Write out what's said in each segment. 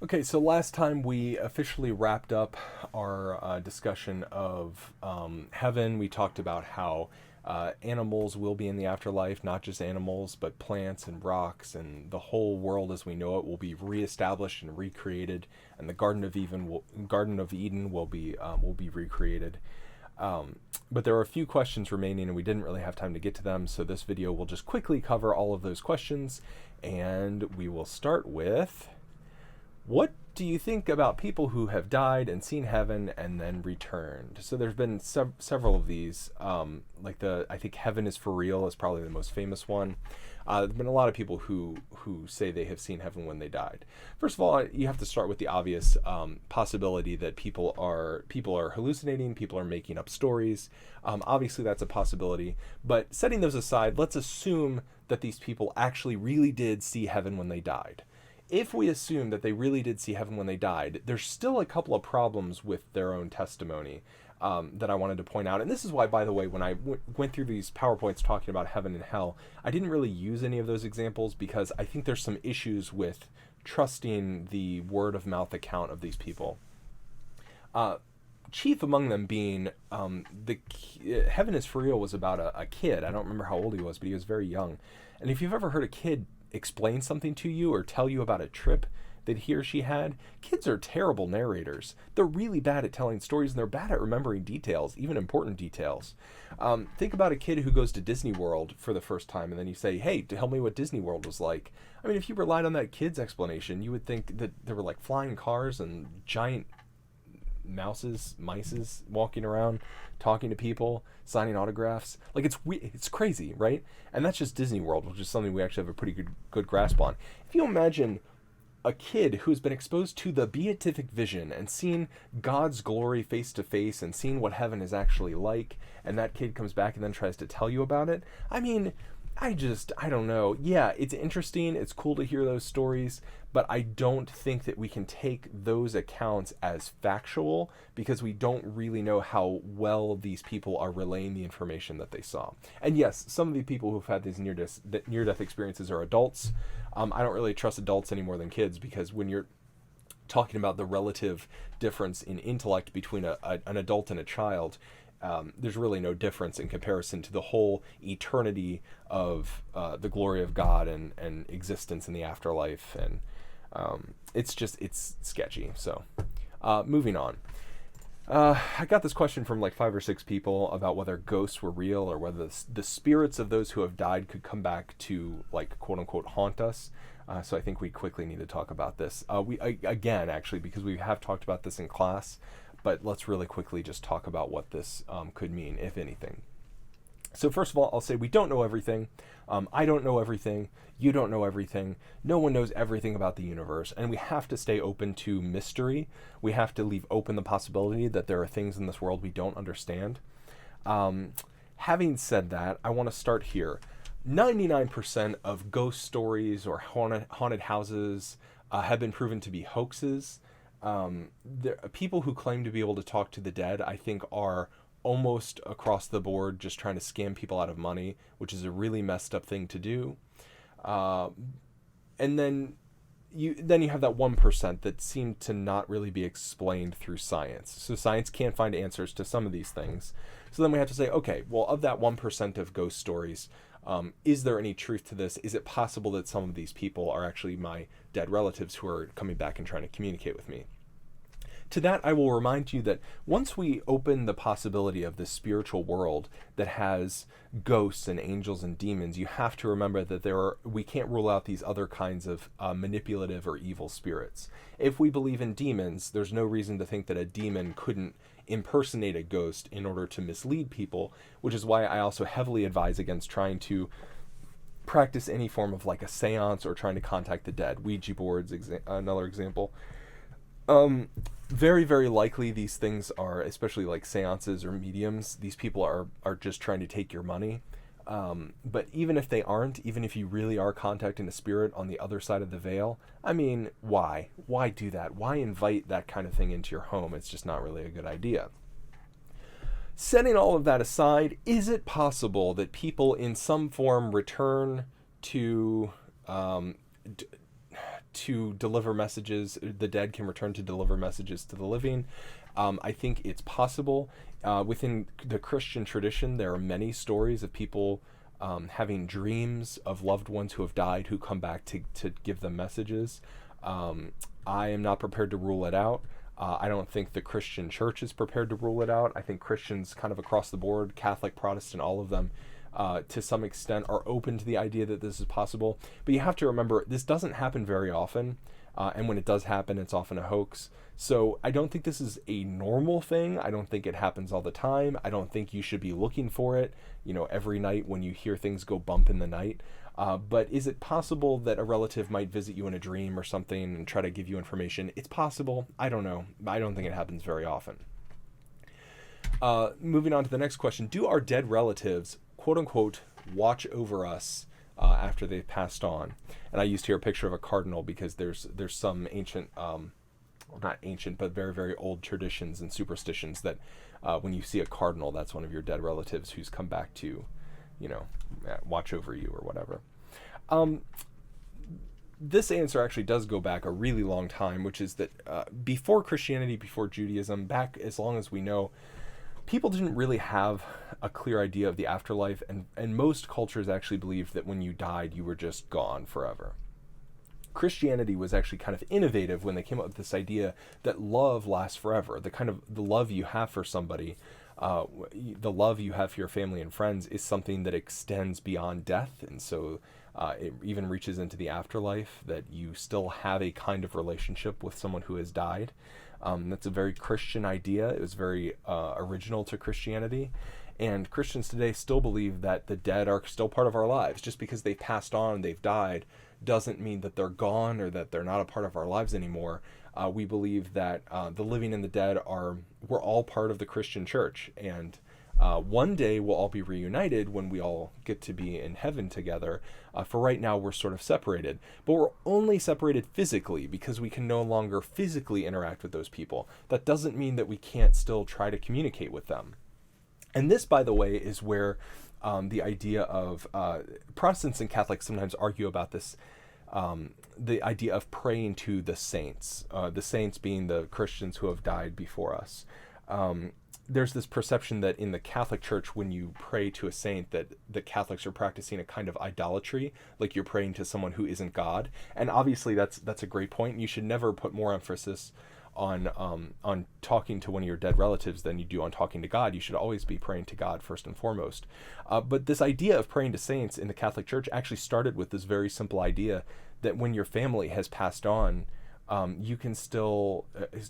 Okay, so last time we officially wrapped up our discussion of heaven. We talked about how animals will be in the afterlife, not just animals, but plants and rocks, and the whole world as we know it will be reestablished and recreated, and the Garden of Eden will be recreated. But there are a few questions remaining, and we didn't really have time to get to them, so this video will just quickly cover all of those questions, and we will start with. What do you think about people who have died and seen heaven and then returned? So there's been several of these. I think Heaven is for Real is probably the most famous one. There's been a lot of people who say they have seen heaven when they died. First of all, you have to start with the obvious possibility that people are hallucinating, people are making up stories. Obviously, that's a possibility. But setting those aside, let's assume that these people actually really did see heaven when they died. If we assume that they really did see heaven when they died, there's still a couple of problems with their own testimony that I wanted to point out. And this is why, by the way, when I went through these PowerPoints talking about heaven and hell, I didn't really use any of those examples because I think there's some issues with trusting the word of mouth account of these people. Chief among them being Heaven is for Real was about a kid. I don't remember how old he was, but he was very young. And if you've ever heard a kid explain something to you or tell you about a trip that he or she had, kids are terrible narrators. They're really bad at telling stories, and they're bad at remembering details, even important details. Think about a kid who goes to Disney World for the first time, and then you say, hey, tell me what Disney World was like. I mean, if you relied on that kid's explanation, you would think that there were like flying cars and giant mices walking around, talking to people, signing autographs. Like it's crazy, right? And that's just Disney World, which is something we actually have a pretty good grasp on. If you imagine a kid who's been exposed to the beatific vision and seen God's glory face to face and seen what heaven is actually like, and that kid comes back and then tries to tell you about it, I mean, I don't know. Yeah, it's interesting. It's cool to hear those stories, but I don't think that we can take those accounts as factual because we don't really know how well these people are relaying the information that they saw. And yes, some of the people who've had these near-death experiences are adults. I don't really trust adults any more than kids because when you're talking about the relative difference in intellect between an adult and a child, there's really no difference in comparison to the whole eternity of the glory of God and existence in the afterlife. And it's sketchy. So moving on. I got this question from like 5 or 6 people about whether ghosts were real or whether the spirits of those who have died could come back to like quote unquote haunt us. So I think we quickly need to talk about this. Again, actually, because we have talked about this in class, but let's really quickly just talk about what this could mean, if anything. So first of all, I'll say we don't know everything. I don't know everything. You don't know everything. No one knows everything about the universe. And we have to stay open to mystery. We have to leave open the possibility that there are things in this world we don't understand. Having said that, I want to start here. 99% of ghost stories or haunted houses have been proven to be hoaxes. People who claim to be able to talk to the dead, I think, are almost across the board just trying to scam people out of money, which is a really messed up thing to do. And then you have that 1% that seem to not really be explained through science. So science can't find answers to some of these things. So then we have to say, okay, well, of that 1% of ghost stories, is there any truth to this? Is it possible that some of these people are actually my dead relatives who are coming back and trying to communicate with me? To that, I will remind you that once we open the possibility of this spiritual world that has ghosts and angels and demons, you have to remember that we can't rule out these other kinds of manipulative or evil spirits. If we believe in demons, there's no reason to think that a demon couldn't impersonate a ghost in order to mislead people, which is why I also heavily advise against trying to practice any form of like a seance or trying to contact the dead. Ouija boards, another example. Very, very likely these things are, especially like seances or mediums, these people are just trying to take your money. But even if they aren't, even if you really are contacting a spirit on the other side of the veil, I mean, why? Why do that? Why invite that kind of thing into your home? It's just not really a good idea. Setting all of that aside, is it possible that people in some form return to to deliver messages. The dead can return to deliver messages to the living. I think it's possible. Within the Christian tradition, there are many stories of people having dreams of loved ones who have died who come back to give them messages. I am not prepared to rule it out. I don't think the Christian church is prepared to rule it out. I think Christians kind of across the board, Catholic, Protestant, all of them, to some extent are open to the idea that this is possible. But you have to remember, this doesn't happen very often. And when it does happen, it's often a hoax. So I don't think this is a normal thing. I don't think it happens all the time. I don't think you should be looking for it, every night when you hear things go bump in the night. But is it possible that a relative might visit you in a dream or something and try to give you information? It's possible. I don't know. I don't think it happens very often. Moving on to the next question. Do our dead relatives, quote unquote, watch over us after they've passed on? And I used here a picture of a cardinal because there's some ancient, well, not ancient, but very, very old traditions and superstitions that when you see a cardinal, that's one of your dead relatives who's come back to, watch over you or whatever. This answer actually does go back a really long time, which is that before Christianity, before Judaism, back as long as we know, people didn't really have a clear idea of the afterlife, and most cultures actually believed that when you died, you were just gone forever. Christianity was actually kind of innovative when they came up with this idea that love lasts forever. The love you have for somebody, the love you have for your family and friends is something that extends beyond death, and so it even reaches into the afterlife, that you still have a kind of relationship with someone who has died. That's a very Christian idea. It was very original to Christianity. And Christians today still believe that the dead are still part of our lives. Just because they've passed on, they've died, doesn't mean that they're gone or that they're not a part of our lives anymore. We believe that the living and the dead we're all part of the Christian church. And one day we'll all be reunited when we all get to be in heaven together. For right now, we're sort of separated. But we're only separated physically because we can no longer physically interact with those people. That doesn't mean that we can't still try to communicate with them. And this, by the way, is where the idea of Protestants and Catholics sometimes argue about this, the idea of praying to the saints being the Christians who have died before us. There's this perception that in the Catholic Church, when you pray to a saint, that the Catholics are practicing a kind of idolatry, like you're praying to someone who isn't God. And obviously that's a great point. You should never put more emphasis on talking to one of your dead relatives than you do on talking to God. You should always be praying to God first and foremost. But this idea of praying to saints in the Catholic Church actually started with this very simple idea that when your family has passed on, you can still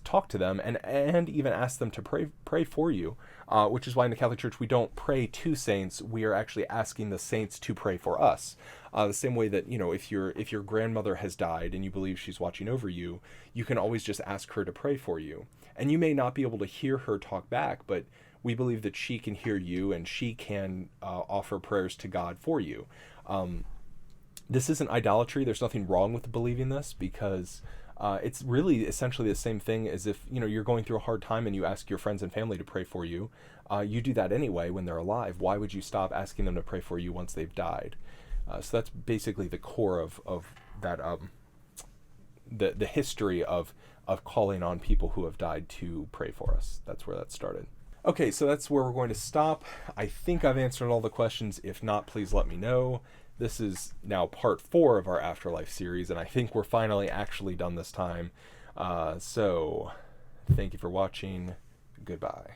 talk to them and even ask them to pray for you, which is why in the Catholic Church we don't pray to saints. We are actually asking the saints to pray for us. The same way that, if your grandmother has died and you believe she's watching over you, you can always just ask her to pray for you. And you may not be able to hear her talk back, but we believe that she can hear you and she can offer prayers to God for you. This isn't idolatry. There's nothing wrong with believing this, because it's really essentially the same thing as if, you're going through a hard time and you ask your friends and family to pray for you. You do that anyway when they're alive. Why would you stop asking them to pray for you once they've died? So that's basically the core of that, the history of calling on people who have died to pray for us. That's where that started. Okay, so that's where we're going to stop. I think I've answered all the questions. If not, please let me know. This is now part 4 of our Afterlife series, and I think we're finally actually done this time. So thank you for watching. Goodbye.